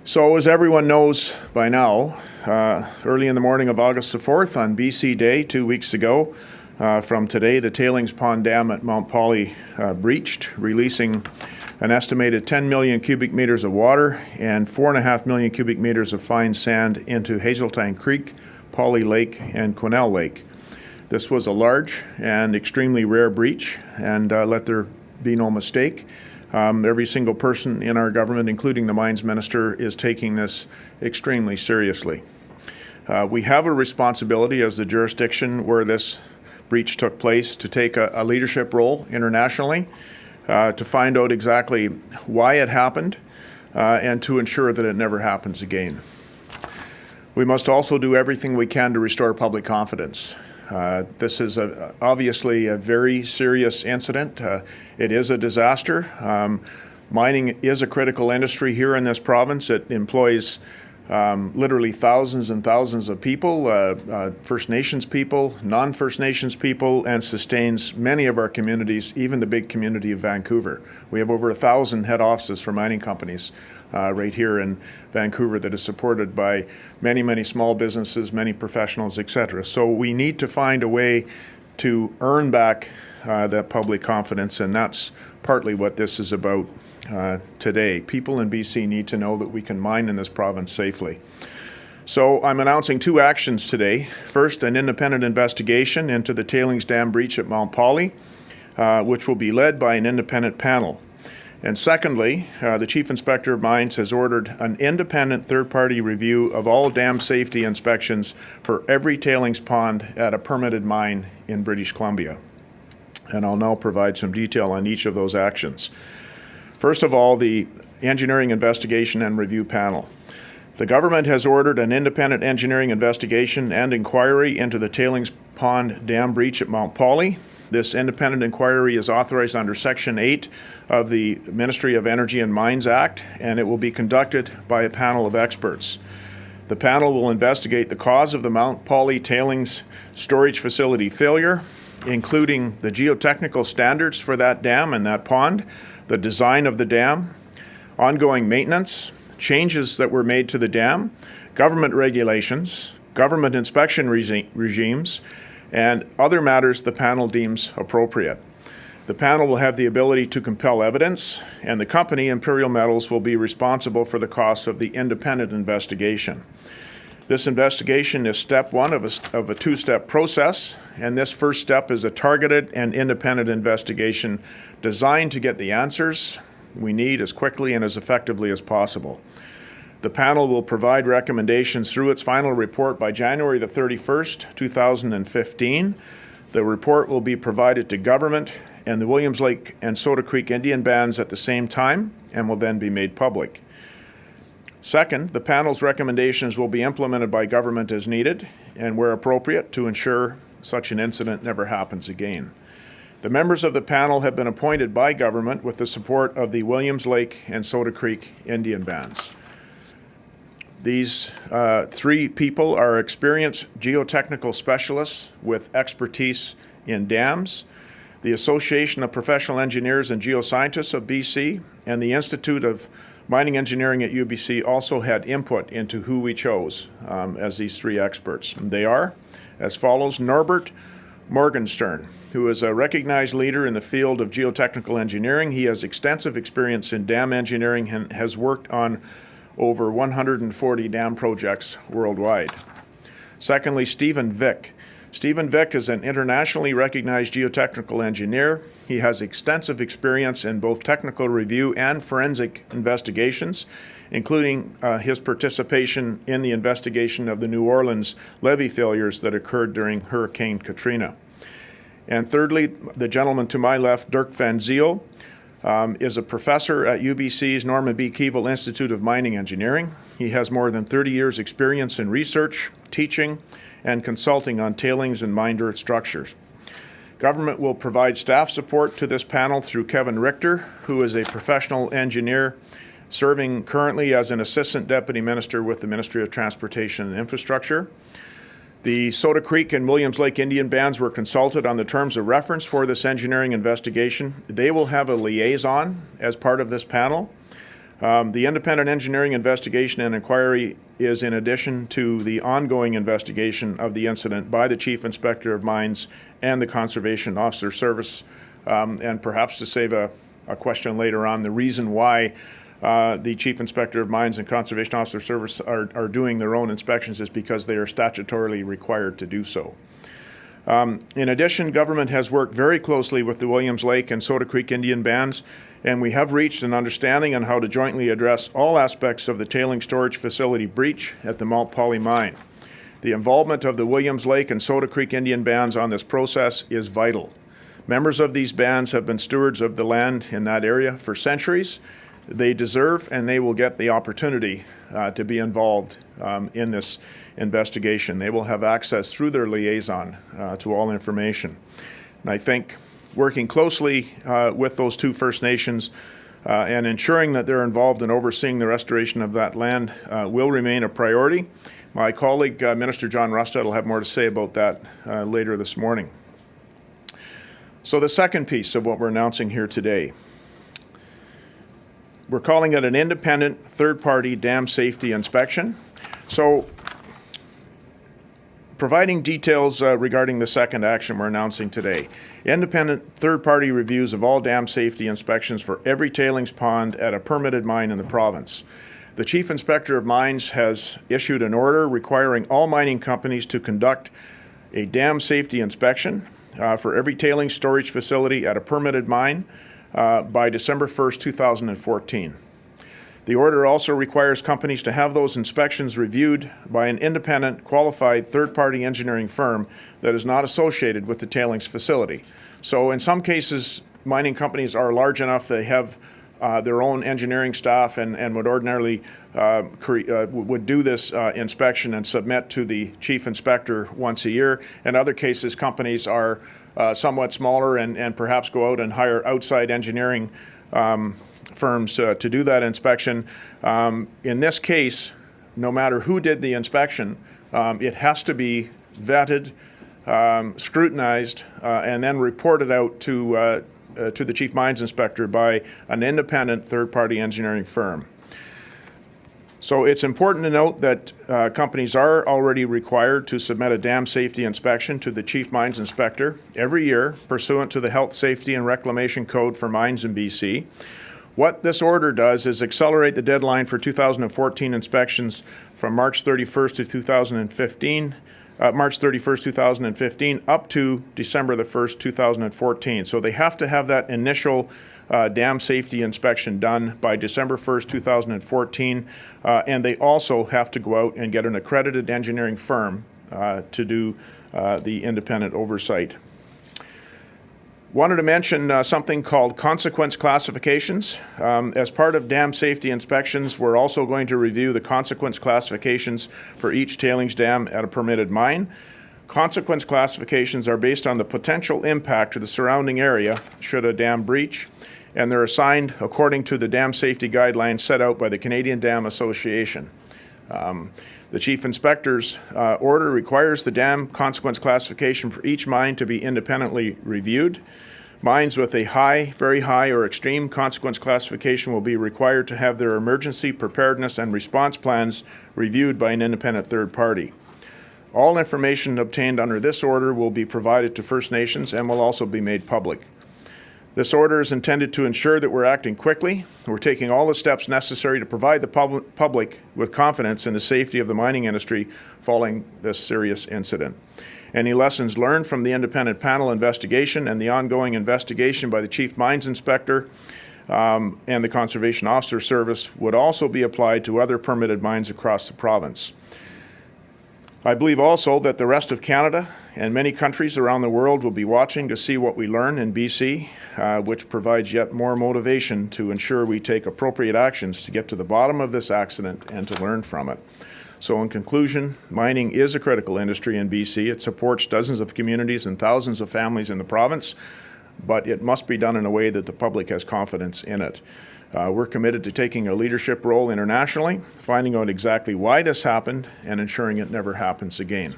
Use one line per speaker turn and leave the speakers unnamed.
So as everyone knows by now, early in the morning of August the 4th on BC Day 2 weeks ago, from today, the tailings pond dam at Mount Polley breached, releasing an estimated 10 million cubic meters of water and 4.5 million cubic meters of fine sand into Hazeltine Creek, Polley Lake, and Quesnel Lake. This was a large and extremely rare breach, and let there be no mistake, every single person in our government, including the Mines Minister, is taking this extremely seriously. We have a responsibility as the jurisdiction where this breach took place to take a leadership role internationally, to find out exactly why it happened, and to ensure that it never happens again. We must also do everything we can to restore public confidence. This is obviously a very serious incident. It is a disaster. Mining is a critical industry here in this province. It employs literally thousands and thousands of people, First Nations people, non-First Nations people, and sustains many of our communities, even the big community of Vancouver. We have over 1,000 head offices for mining companies right here in Vancouver that is supported by many, many small businesses, many professionals, etc. So we need to find a way to earn back that public confidence, and that's partly what this is about today. People in BC need to know that we can mine in this province safely. So I'm announcing two actions today. First, an independent investigation into the tailings dam breach at Mount Polley, which will be led by an independent panel. And secondly, the Chief Inspector of Mines has ordered an independent third-party review of all dam safety inspections for every tailings pond at a permitted mine in British Columbia. And I'll now provide some detail on each of those actions. First of all, the Engineering Investigation and Review Panel. The government has ordered an independent engineering investigation and inquiry into the tailings pond dam breach at Mount Polley. This independent inquiry is authorized under Section 8 of the Ministry of Energy and Mines Act, and it will be conducted by a panel of experts. The panel will investigate the cause of the Mount Polley tailings storage facility failure, including the geotechnical standards for that dam and that pond, the design of the dam, ongoing maintenance, changes that were made to the dam, government regulations, government inspection regimes, and other matters the panel deems appropriate. The panel will have the ability to compel evidence, and the company, Imperial Metals, will be responsible for the cost of the independent investigation. This investigation is step one of a two-step process, and this first step is a targeted and independent investigation designed to get the answers we need as quickly and as effectively as possible. The panel will provide recommendations through its final report by January the 31st, 2015. The report will be provided to government and the Williams Lake and Soda Creek Indian bands at the same time and will then be made public. Second, the panel's recommendations will be implemented by government as needed and where appropriate to ensure such an incident never happens again. The members of the panel have been appointed by government with the support of the Williams Lake and Soda Creek Indian bands. These three people are experienced geotechnical specialists with expertise in dams, the Association of Professional Engineers and Geoscientists of BC, and the Institute of Mining Engineering at UBC also had input into who we chose as these three experts. They are as follows: Norbert Morgenstern, who is a recognized leader in the field of geotechnical engineering. He has extensive experience in dam engineering and has worked on over 140 dam projects worldwide. Secondly, Stephen Vick. Stephen Vick is an internationally recognized geotechnical engineer. He has extensive experience in both technical review and forensic investigations, including his participation in the investigation of the New Orleans levee failures that occurred during Hurricane Katrina. And thirdly, the gentleman to my left, Dirk van Ziel, is a professor at UBC's Norman B. Keevil Institute of Mining Engineering. He has more than 30 years' experience in research, teaching, and consulting on tailings and mined earth structures. Government will provide staff support to this panel through Kevin Richter, who is a professional engineer serving currently as an Assistant Deputy Minister with the Ministry of Transportation and Infrastructure. The Soda Creek and Williams Lake Indian bands were consulted on the terms of reference for this engineering investigation. They will have a liaison as part of this panel. The independent engineering investigation and inquiry is in addition to the ongoing investigation of the incident by the Chief Inspector of Mines and the Conservation Officer Service. And perhaps to save a question later on, the reason why the Chief Inspector of Mines and Conservation Officer Service are doing their own inspections is because they are statutorily required to do so. In addition, government has worked very closely with the Williams Lake and Soda Creek Indian bands, and we have reached an understanding on how to jointly address all aspects of the tailings storage facility breach at the Mount Polley mine. The involvement of the Williams Lake and Soda Creek Indian bands on this process is vital. Members of these bands have been stewards of the land in that area for centuries. They deserve and they will get the opportunity to be involved in this investigation. They will have access through their liaison to all information. And I think working closely with those two First Nations and ensuring that they're involved in overseeing the restoration of that land will remain a priority. My colleague, Minister John Rustad, will have more to say about that later this morning. So the second piece of what we're announcing here today, we're calling it an independent third-party dam safety inspection. So providing details regarding the second action we're announcing today. Independent third-party reviews of all dam safety inspections for every tailings pond at a permitted mine in the province. The Chief Inspector of Mines has issued an order requiring all mining companies to conduct a dam safety inspection for every tailings storage facility at a permitted mine by December 1st, 2014. The order also requires companies to have those inspections reviewed by an independent, qualified, third-party engineering firm that is not associated with the tailings facility. So in some cases, mining companies are large enough they have their own engineering staff and would ordinarily would do this inspection and submit to the chief inspector once a year. In other cases, companies are somewhat smaller and perhaps go out and hire outside engineering firms to do that inspection. In this case, no matter who did the inspection, it has to be vetted, scrutinized, and then reported out to the Chief Mines Inspector by an independent third-party engineering firm. So it's important to note that companies are already required to submit a dam safety inspection to the Chief Mines Inspector every year pursuant to the Health, Safety and Reclamation Code for mines in BC. What this order does is accelerate the deadline for 2014 inspections from March 31st to 2015 March 31st, 2015, up to December the 1st, 2014. So they have to have that initial dam safety inspection done by December 1st, 2014, and they also have to go out and get an accredited engineering firm to do the independent oversight. Wanted to mention something called consequence classifications. As part of dam safety inspections, we're also going to review the consequence classifications for each tailings dam at a permitted mine. Consequence classifications are based on the potential impact to the surrounding area should a dam breach, and they're assigned according to the dam safety guidelines set out by the Canadian Dam Association. The Chief Inspector's order requires the dam consequence classification for each mine to be independently reviewed. Mines with a high, very high, or extreme consequence classification will be required to have their emergency preparedness and response plans reviewed by an independent third party. All information obtained under this order will be provided to First Nations and will also be made public. This order is intended to ensure that we're acting quickly. We're taking all the steps necessary to provide the public with confidence in the safety of the mining industry following this serious incident. Any lessons learned from the independent panel investigation and the ongoing investigation by the Chief Mines Inspector and the Conservation Officer Service would also be applied to other permitted mines across the province. I believe also that the rest of Canada and many countries around the world will be watching to see what we learn in BC, which provides yet more motivation to ensure we take appropriate actions to get to the bottom of this accident and to learn from it. So in conclusion, mining is a critical industry in BC. It supports dozens of communities and thousands of families in the province, but it must be done in a way that the public has confidence in it. We're committed to taking a leadership role internationally, finding out exactly why this happened, and ensuring it never happens again.